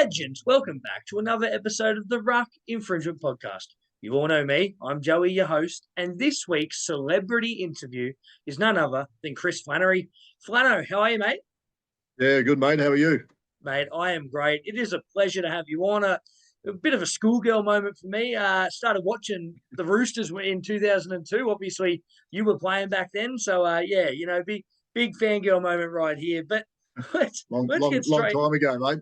Legends, welcome back to another episode of the Ruck Infringement Podcast. You all know me, I'm Joey, your host, and this week's celebrity interview is none other than Chris Flannery. Flanno, how are you, mate? Yeah, good, mate. How are you? Mate, I am great. It is a pleasure to have you on. A bit of a schoolgirl moment for me. Started watching the Roosters in 2002. Obviously, you were playing back then. So, big fangirl moment right here. But let's, Long, let's long, get long straight. time ago, mate.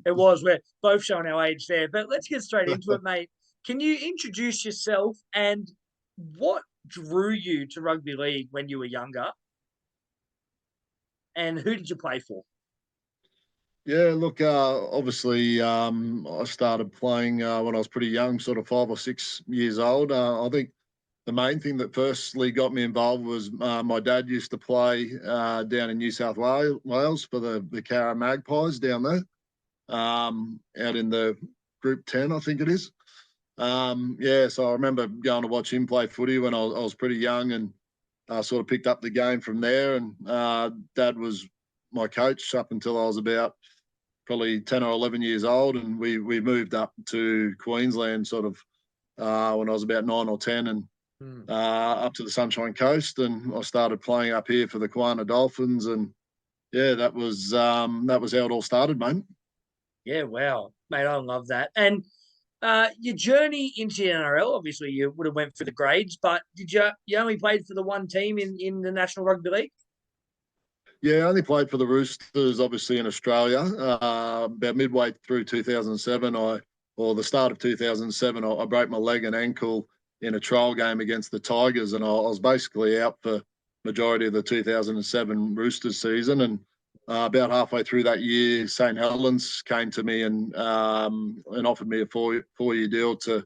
It was. We're both showing our age there, but let's get straight into it, mate. Can you introduce yourself and what drew you to rugby league when you were younger? And who did you play for? Yeah, look, obviously, I started playing when I was pretty young, sort of 5 or 6 years old. I think the main thing that firstly got me involved was my dad used to play down in New South Wales for the Cara Magpies down there, out in the Group 10, I think it is. So I remember going to watch him play footy when I was pretty young, and sort of picked up the game from there. And Dad was my coach up until I was about probably 10 or 11 years old, and we moved up to Queensland sort of when I was about 9 or 10, and up to the Sunshine Coast, and I started playing up here for the Quanah Dolphins, and yeah, that was how it all started, mate. Yeah, wow, mate, I love that. And your journey into the NRL, obviously you would have went through the grades, but did you only played for the one team in the National Rugby League? Yeah, I only played for the Roosters, obviously in Australia. About midway through 2007, or the start of 2007, I broke my leg and ankle in a trial game against the Tigers, and I was basically out for majority of the 2007 Roosters season. And about halfway through that year, St Helens came to me and offered me a four-year deal to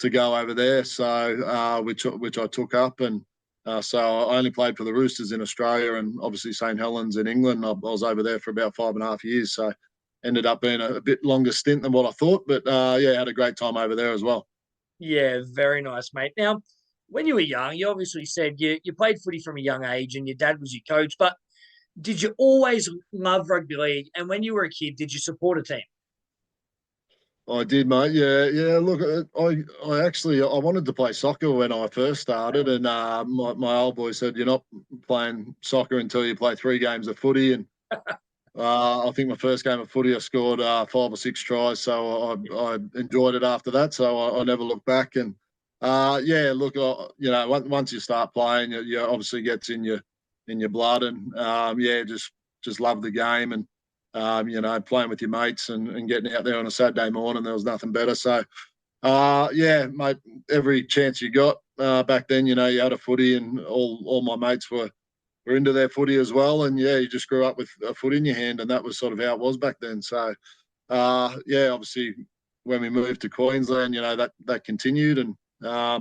go over there. So which I took up, and so I only played for the Roosters in Australia, and obviously St Helens in England. I was over there for about 5.5 years, so ended up being a bit longer stint than what I thought. But had a great time over there as well. Yeah, very nice, mate. Now, when you were young, you obviously said you played footy from a young age and your dad was your coach, but did you always love rugby league? And when you were a kid, did you support a team? I did, mate. Yeah. Look, I wanted to play soccer when I first started, and my old boy said, "You're not playing soccer until you play 3 games of footy." And I think my first game of footy, I scored 5 or 6 tries, so I enjoyed it after that. So I never looked back. And look, once you start playing, you obviously gets in your blood, and just love the game. And playing with your mates and getting out there on a Saturday morning, there was nothing better. So, mate, every chance you got back then, you had a footy, and all my mates were into their footy as well. And you just grew up with a foot in your hand, and that was sort of how it was back then. So, obviously when we moved to Queensland, that continued, and I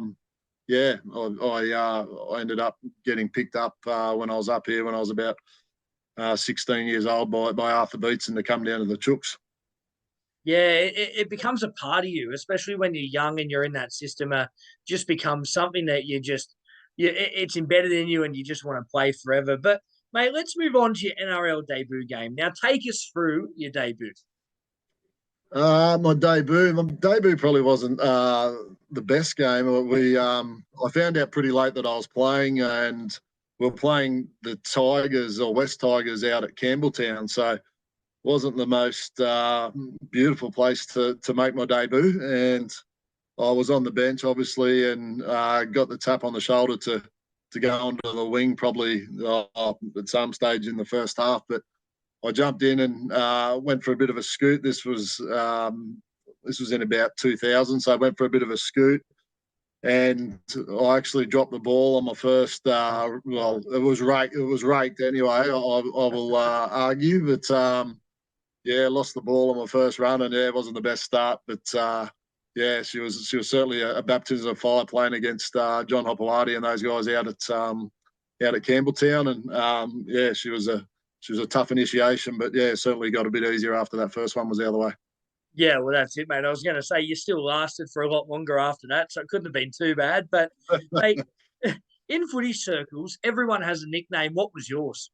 ended up getting picked up when I was up here when I was about 16 years old by Arthur Beetson to come down to the Chooks. Yeah, it becomes a part of you, especially when you're young and you're in that system. Just becomes something that it's embedded in you and you just want to play forever. But, mate, let's move on to your NRL debut game. Now, take us through your debut. My debut probably wasn't the best game. I found out pretty late that I was playing, and we were playing the Tigers or West Tigers out at Campbelltown, so it wasn't the most beautiful place to make my debut. And I was on the bench, obviously, and got the tap on the shoulder to go onto the wing probably at some stage in the first half. But I jumped in and went for a bit of a scoot. This was in about 2000, so I went for a bit of a scoot, and I actually dropped the ball on my first. It was raked anyway. I will argue, but lost the ball on my first run, and it wasn't the best start. But she was certainly a baptism of fire playing against John Hopewadi and those guys out at Campbelltown, and she was a tough initiation, but certainly got a bit easier after that first one was the other way. Yeah, well, that's it, mate. I was going to say you still lasted for a lot longer after that, so it couldn't have been too bad. But, mate, in footy circles, everyone has a nickname. What was yours?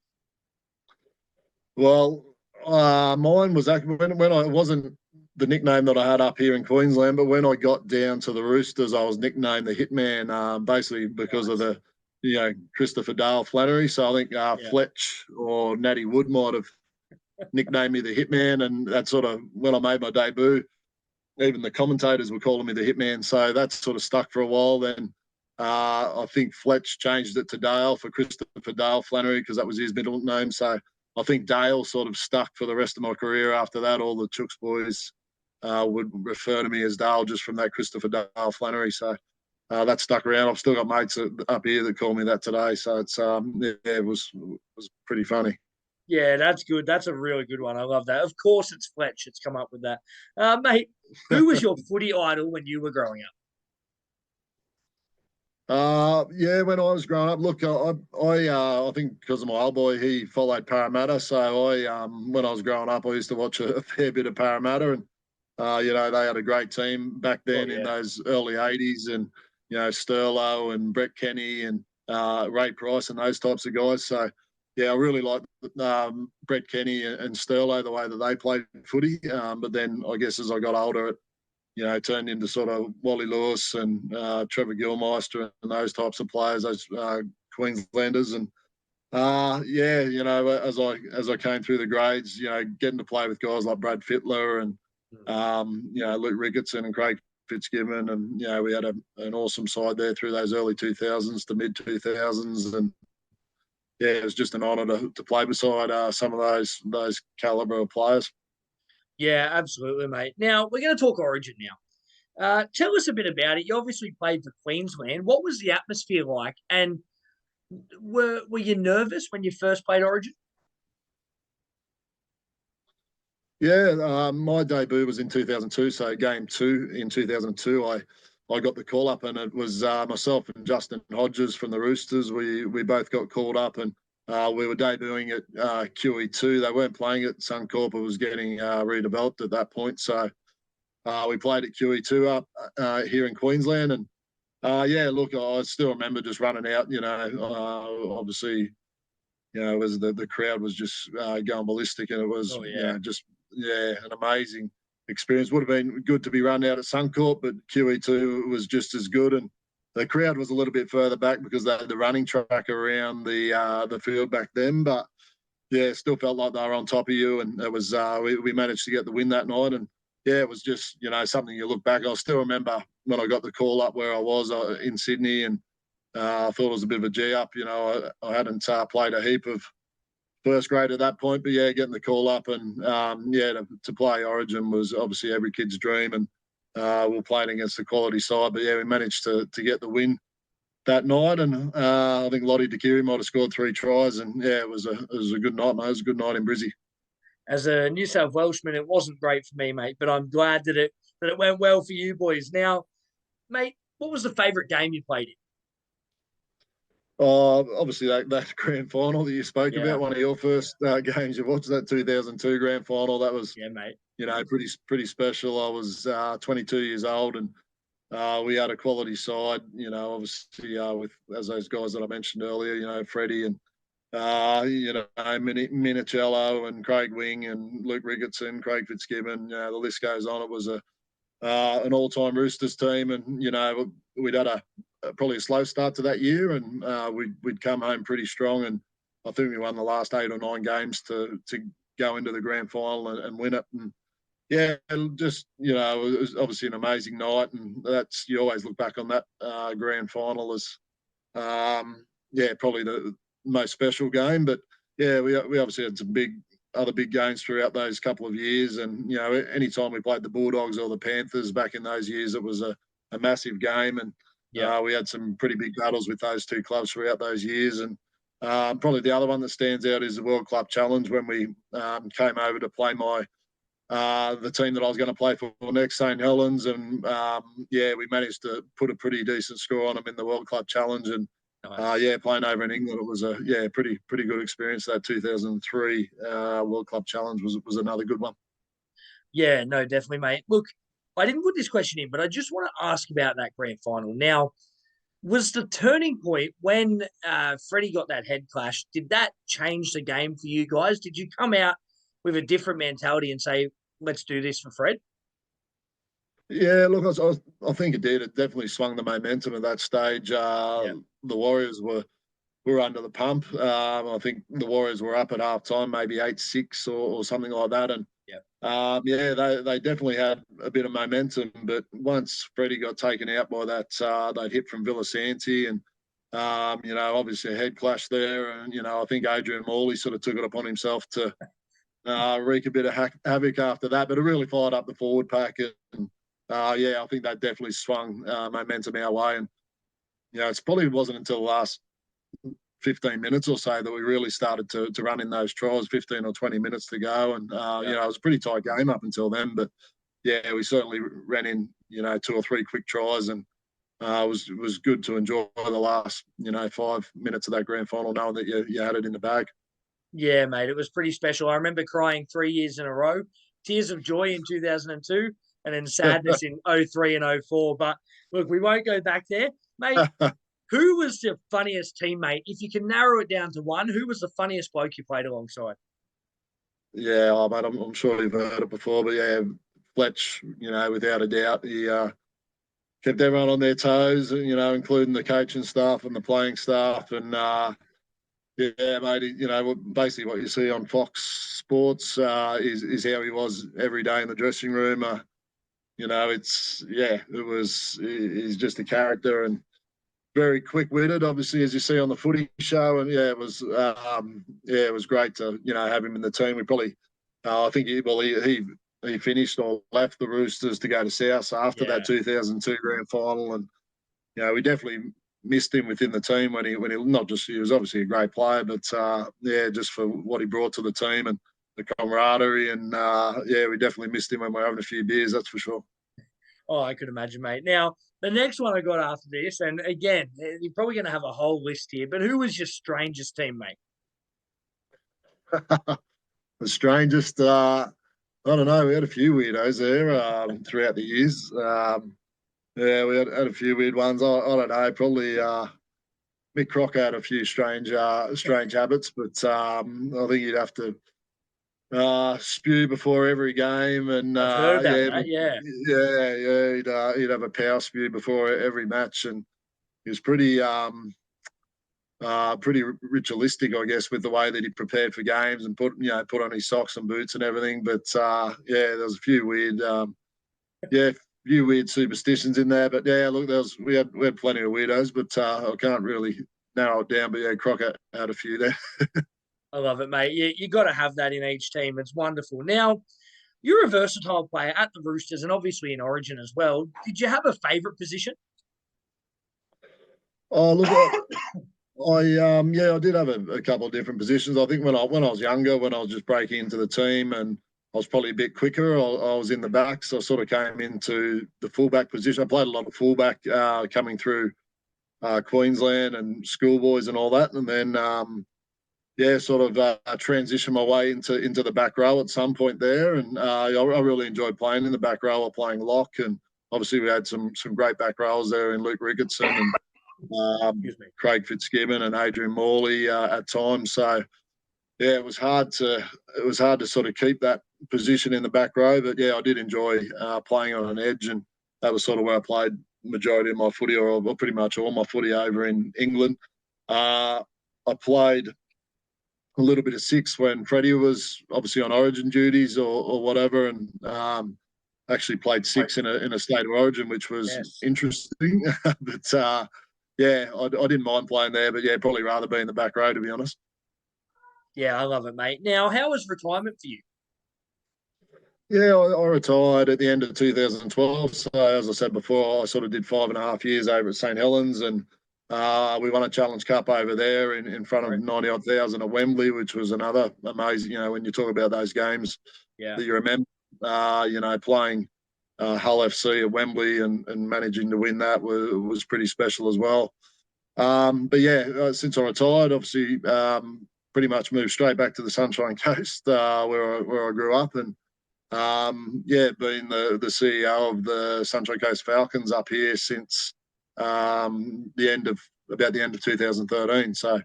Well, Mine was actually when I it wasn't the nickname that I had up here in Queensland, but when I got down to the Roosters, I was nicknamed the Hitman, basically because of Nice. the Christopher Dale Flannery. So I think Yeah. Fletch or Natty Wood might have nicknamed me the Hitman, and that sort of when I made my debut, even the commentators were calling me the Hitman. So that sort of stuck for a while. Then I think Fletch changed it to Dale for Christopher Dale Flannery because that was his middle name. So I think Dale sort of stuck for the rest of my career after that. All the Chooks boys would refer to me as Dale just from that Christopher Dale Flannery. So that stuck around. I've still got mates up here that call me that today. So it's it was pretty funny. Yeah, that's good. That's a really good one. I love that. Of course, it's Fletch that's come up with that. Mate, who was your footy idol when you were growing up? Yeah, when I was growing up, look, I think because of my old boy, he followed Parramatta. So when I was growing up, I used to watch a fair bit of Parramatta, and they had a great team back Oh, then in yeah. those early '80s, and Sterlo and Brett Kenny and Ray Price and those types of guys. So yeah, I really liked Brett Kenny and Sterlo the way that they played footy. But then I guess as I got older, turned into sort of Wally Lewis and Trevor Gilmeister and those types of players, those Queenslanders. And as I came through the grades, getting to play with guys like Brad Fittler and Luke Ricketson and Craig Fitzgibbon, and we had an awesome side there through those early 2000s to mid 2000s, and yeah, it was just an honour to play beside some of those calibre of players. Yeah, absolutely, mate. Now, we're going to talk Origin now. Tell us a bit about it. You obviously played for Queensland. What was the atmosphere like? And were you nervous when you first played Origin? Yeah, my debut was in 2002. So game two in 2002, I got the call up, and it was myself and Justin Hodges from the Roosters. We both got called up, and we were debuting at QE2. They weren't playing at Suncorp. It was getting redeveloped at that point. So we played at QE2 up here in Queensland, and yeah, look, I still remember just running out. Obviously it was the crowd was just going ballistic, and it was Oh, yeah. just an amazing experience. Would have been good to be run out at Suncorp, but QE2 was just as good, and the crowd was a little bit further back because they had the running track around the field back then. But yeah, still felt like they were on top of you, and it was we managed to get the win that night, and yeah, it was just something you look back. I still remember when I got the call up where I was in Sydney, and I thought it was a bit of a G up. I hadn't played a heap of first grade at that point, but yeah, getting the call up and to play Origin was obviously every kid's dream, and we were playing against a quality side. But yeah, we managed to get the win that night, and I think Lottie Dakiri might have scored 3 tries, and yeah, it was a good night, mate. It was a good night in Brizzy. As a New South Welshman, it wasn't great for me, mate, but I'm glad that it went well for you boys. Now, mate, what was the favourite game you played in? Obviously that grand final that you spoke Yeah, about, one of your first games you watched, that 2002 grand final. That was yeah, mate. pretty special. I was 22 years old, and we had a quality side. Obviously with as those guys that I mentioned earlier. Freddie and Minicello and Craig Wing and Luke Ricketson, Craig Fitzgibbon. The list goes on. It was an all-time Roosters team, and we'd had probably a slow start to that year, and we'd come home pretty strong, and I think we won the last 8 or 9 games to go into the grand final and win it. And yeah, just it was obviously an amazing night, and that's you always look back on that grand final as probably the most special game. But yeah, we obviously had some other big games throughout those couple of years, and anytime we played the Bulldogs or the Panthers back in those years, it was a massive game, and Yeah, we had some pretty big battles with those 2 clubs throughout those years. And probably the other one that stands out is the World Club Challenge when we came over to play the team that I was going to play for next, St Helens, and we managed to put a pretty decent score on them in the World Club Challenge, and nice. playing over in England, it was a pretty good experience. That 2003 World Club Challenge was another good one. Yeah, no, definitely, mate. Look, I didn't put this question in, but I just want to ask about that grand final. Now, was the turning point when Freddie got that head clash? Did that change the game for you guys? Did you come out with a different mentality and say, let's do this for Fred? Yeah, look, I think it did. It definitely swung the momentum at that stage. Yeah. The Warriors were under the pump. I think the Warriors were up at half time, maybe 8-6 or something like that. And Yeah. yeah, they definitely had a bit of momentum. But once Freddie got taken out by that hit from Villasanti and, obviously a head clash there. And, I think Adrian Morley sort of took it upon himself to wreak a bit of havoc after that. But it really fired up the forward pack. And yeah, I think that definitely swung momentum our way. And, it probably wasn't until the last 15 minutes or so that we really started to run in those trials, 15 or 20 minutes to go. And, it was a pretty tight game up until then. But, yeah, we certainly ran in, 2 or 3 quick tries. And it was good to enjoy the last, 5 minutes of that grand final, knowing that you had it in the bag. Yeah, mate, it was pretty special. I remember crying 3 years in a row, tears of joy in 2002, and then sadness in '03 and '04. But look, we won't go back there. Mate, who was the funniest teammate? If you can narrow it down to one, who was the funniest bloke you played alongside? Yeah, mate, I'm sure you've heard it before, but yeah, Fletch, without a doubt, he kept everyone on their toes, including the coaching staff and the playing staff. And yeah, mate, basically what you see on Fox Sports is how he was every day in the dressing room. He's just a character and very quick-witted, obviously, as you see on the footy show. And yeah, it was great to have him in the team. We probably, I think he finished or left the Roosters to go to South after that 2002 grand final, and we definitely missed him within the team when he not just he was obviously a great player, but just for what he brought to the team and the camaraderie, and we definitely missed him when we were having a few beers, that's for sure. Oh, I could imagine, mate. Now, the next one I got after this, and again, you're probably going to have a whole list here, but who was your strangest teammate? The strangest, I don't know. We had a few weirdos there throughout the years. Yeah, we had a few weird ones. I don't know. Probably Mick Crocker had a few strange habits, but I think you'd have to spew before every game, and I've heard about that. Yeah. he'd have a power spew before every match, and he was pretty ritualistic, I guess, with the way that he prepared for games and put on his socks and boots and everything. But there was a few weird superstitions in there. But yeah, look, we had plenty of weirdos, but I can't really narrow it down. But yeah, Crocker had a few there. I love it, mate. You got to have that in each team. It's wonderful. Now, you're a versatile player at the Roosters and obviously in Origin as well. Did you have a favourite position? Oh, look, I did have a couple of different positions. I think when I was younger, when I was just breaking into the team and I was probably a bit quicker, I was in the back, so I sort of came into the fullback position. I played a lot of fullback coming through Queensland and schoolboys and all that, and then transitioned my way into the back row at some point there, and I really enjoyed playing in the back row or playing lock, and obviously we had some great back rows there in Luke Ricketson and Craig Fitzgibbon and Adrian Morley at times. So yeah, it was hard to sort of keep that position in the back row, but yeah, I did enjoy playing on an edge, and that was sort of where I played majority of my footy, or pretty much all my footy over in England. I played a little bit of six when Freddie was obviously on Origin duties or whatever, and actually played six in a state of Origin, which was interesting. But I didn't mind playing there, but yeah, probably rather be in the back row, to be honest. Yeah, I love it, mate. Now, how was retirement for you? Yeah, I retired at the end of 2012. So as I said before, I sort of did 5.5 years over at St Helens, and we won a Challenge Cup over there in front of 90-odd thousand at Wembley, which was another amazing. When you talk about those games that you remember, playing Hull FC at Wembley and managing to win that was pretty special as well. But yeah, since I retired, obviously, pretty much moved straight back to the Sunshine Coast where I grew up, and being the CEO of the Sunshine Coast Falcons up here since about the end of 2013. So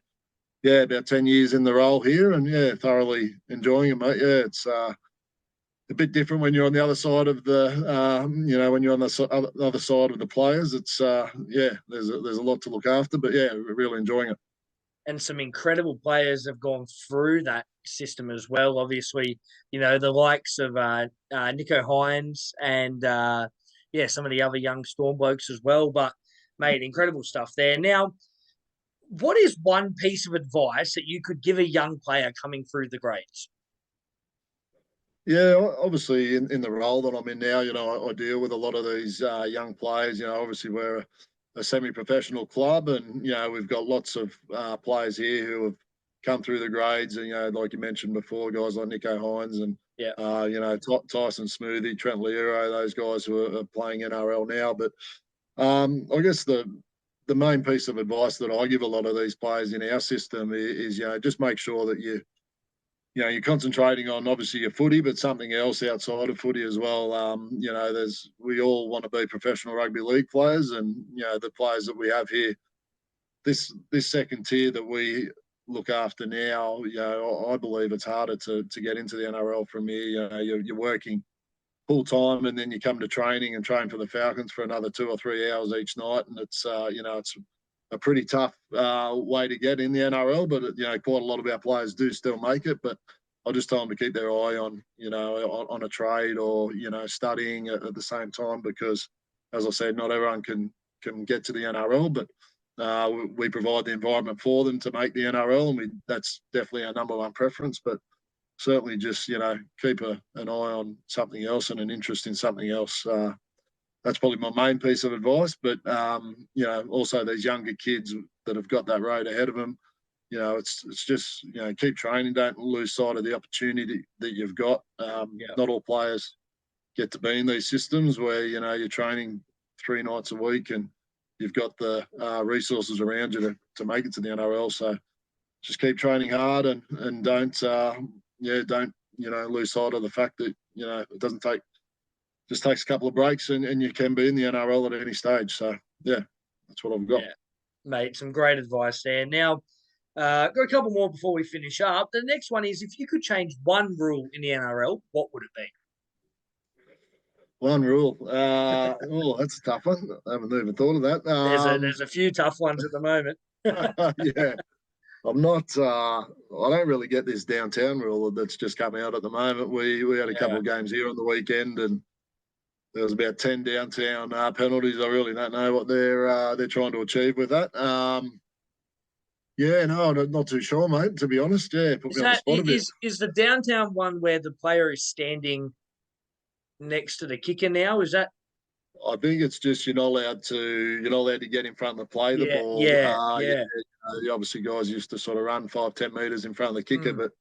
yeah, about 10 years in the role here, and yeah, thoroughly enjoying it, mate. Yeah, it's a bit different when you're on the other side of the, when you're on the other side of the players. It's yeah, there's a lot to look after, but yeah, we're really enjoying it. And some incredible players have gone through that system as well. Obviously, the likes of Nico Hines and yeah, some of the other young Storm blokes as well. But mate, incredible stuff there. Now, what is one piece of advice that you could give a young player coming through the grades? Yeah, obviously in the role that I'm in now, I deal with a lot of these young players. Obviously we're a semi-professional club, and we've got lots of players here who have come through the grades, and like you mentioned before, guys like Nico Hines and Yeah, Tyson Smoothie, Trent Leero, those guys who are playing NRL now. But I guess the main piece of advice that I give a lot of these players in our system is just make sure that you're concentrating on obviously your footy, but something else outside of footy as well. We all want to be professional rugby league players, and the players that we have here, this second tier that we look after now, I believe it's harder to get into the NRL from here. You're working full time, and then you come to training and train for the Falcons for another 2 or 3 hours each night, and it's it's a pretty tough way to get in the NRL. But quite a lot of our players do still make it. But I just tell them to keep their eye on on a trade or studying at the same time, because, as I said, not everyone can get to the NRL, but we provide the environment for them to make the NRL, and that's definitely our number one preference. But certainly just keep an eye on something else and an interest in something else. That's probably my main piece of advice. But also these younger kids that have got that road ahead of them, it's just keep training. Don't lose sight of the opportunity that you've got. yeah, Not all players get to be in these systems where you're training 3 nights a week and you've got the resources around you to make it to the NRL. So just keep training hard, and don't lose sight of the fact that it doesn't take, just takes a couple of breaks, and you can be in the NRL at any stage. So yeah, that's what I've got. yeah, mate. Some great advice there. Now, got a couple more before we finish up. The next one is, if you could change one rule in the NRL, what would it be? One rule. Oh, that's a tough one. I haven't even thought of that. There's a few tough ones at the moment. Yeah, I'm not. I don't really get this downtown rule that's just come out at the moment. We had a couple Yeah, of games here on the weekend, and there was about 10 downtown penalties. I really don't know what they're trying to achieve with that. Yeah, no, I'm not too sure, mate. To be honest, yeah, put is me on the that spot a bit. is the downtown one where the player is standing next to the kicker now? Is that? I think it's just you're not allowed to get in front of the play the Yeah, ball. yeah, Yeah, yeah. obviously guys used to sort of run 5-10 meters in front of the kicker, Mm, but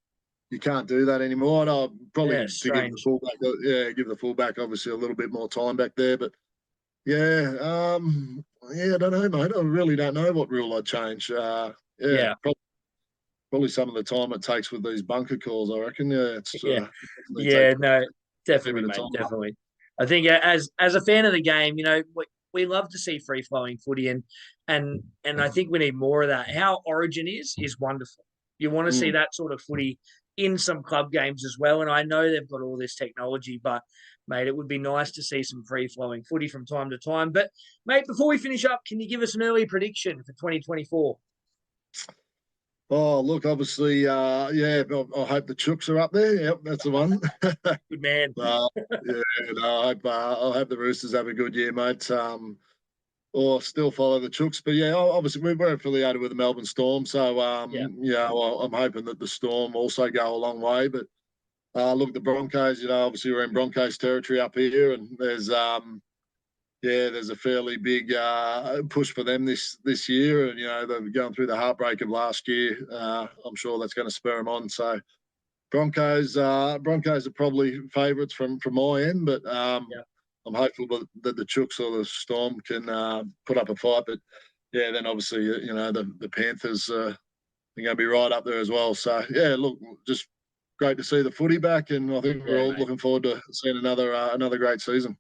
you can't do that anymore. And I'll yeah, probably to give the strange. fullback, give the fullback obviously a little bit more time back there. But yeah, I don't know, mate. I really don't know what rule I'd change. Yeah, Yeah, probably some of the time it takes with these bunker calls. I reckon. Yeah, it's yeah, definitely take yeah. No, a fair definitely, bit of mate. time. Definitely. I think as a fan of the game, we love to see free flowing footy, and I think we need more of that. How Origin is wonderful. You want to see Mm. that sort of footy in some club games as well. And I know they've got all this technology, but mate, it would be nice to see some free flowing footy from time to time. But mate, before we finish up, can you give us an early prediction for 2024? Oh, look, obviously, yeah, I hope the Chooks are up there. Yep, that's the one. Good man. Yeah, no, I hope the Roosters have a good year, mate. Or still follow the Chooks, but yeah, obviously we're affiliated with the Melbourne Storm, so Yeah, yeah, well, I'm hoping that the Storm also go a long way. But look, the Broncos, obviously we're in Broncos territory up here, and there's a fairly big push for them this year, and they're going through the heartbreak of last year. I'm sure that's going to spur them on. So Broncos are probably favourites from my end, but yeah, I'm hopeful that the Chooks or the Storm can put up a fight. But yeah, then obviously the Panthers are going to be right up there as well. So yeah, look, just great to see the footy back, and I think we're yeah, all mate. looking forward to seeing another great season.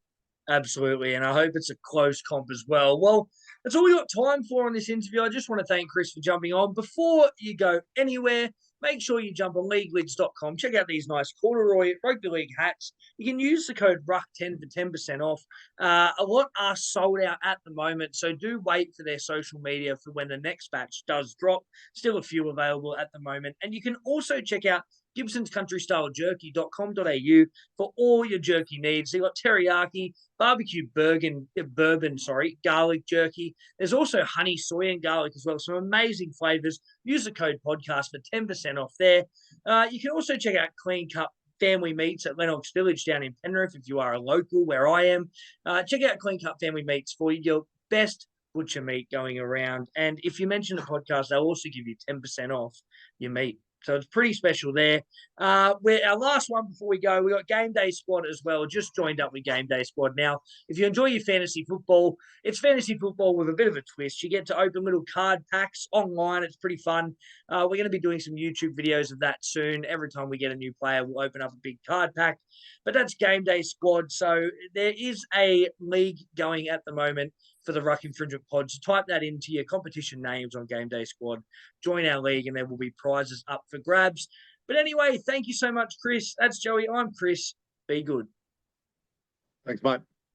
Absolutely. And I hope it's a close comp as well. Well, that's all we got time for on this interview. I just want to thank Chris for jumping on. Before you go anywhere, make sure you jump on leaguelids.com. Check out these nice corduroy rugby league hats. You can use the code RUCK10 for 10% off. A lot are sold out at the moment, so do wait for their social media for when the next batch does drop. Still a few available at the moment. And you can also check out Gibson's Country Style Jerky.com.au for all your jerky needs. So you've got teriyaki, barbecue bourbon, garlic jerky. There's also honey, soy, and garlic as well. Some amazing flavors. Use the code podcast for 10% off there. You can also check out Clean Cut Family Meats at Lennox Village down in Penrith if you are a local where I am. Check out Clean Cut Family Meats for your best butcher meat going around. And if you mention the podcast, they'll also give you 10% off your meat. So it's pretty special there. We're our last one before we go. We got Game Day Squad as well. Just joined up with Game Day Squad. Now, if you enjoy your fantasy football, it's fantasy football with a bit of a twist. You get to open little card packs online. It's pretty fun. We're going to be doing some YouTube videos of that soon. Every time we get a new player, we'll open up a big card pack. But that's Game Day Squad. So there is a league going at the moment for the Ruck Infringement Pod. So type that into your competition names on Game Day Squad. Join our league, and there will be prizes up for grabs. But anyway, thank you so much, Chris. That's Joey. I'm Chris. Be good. Thanks, mate.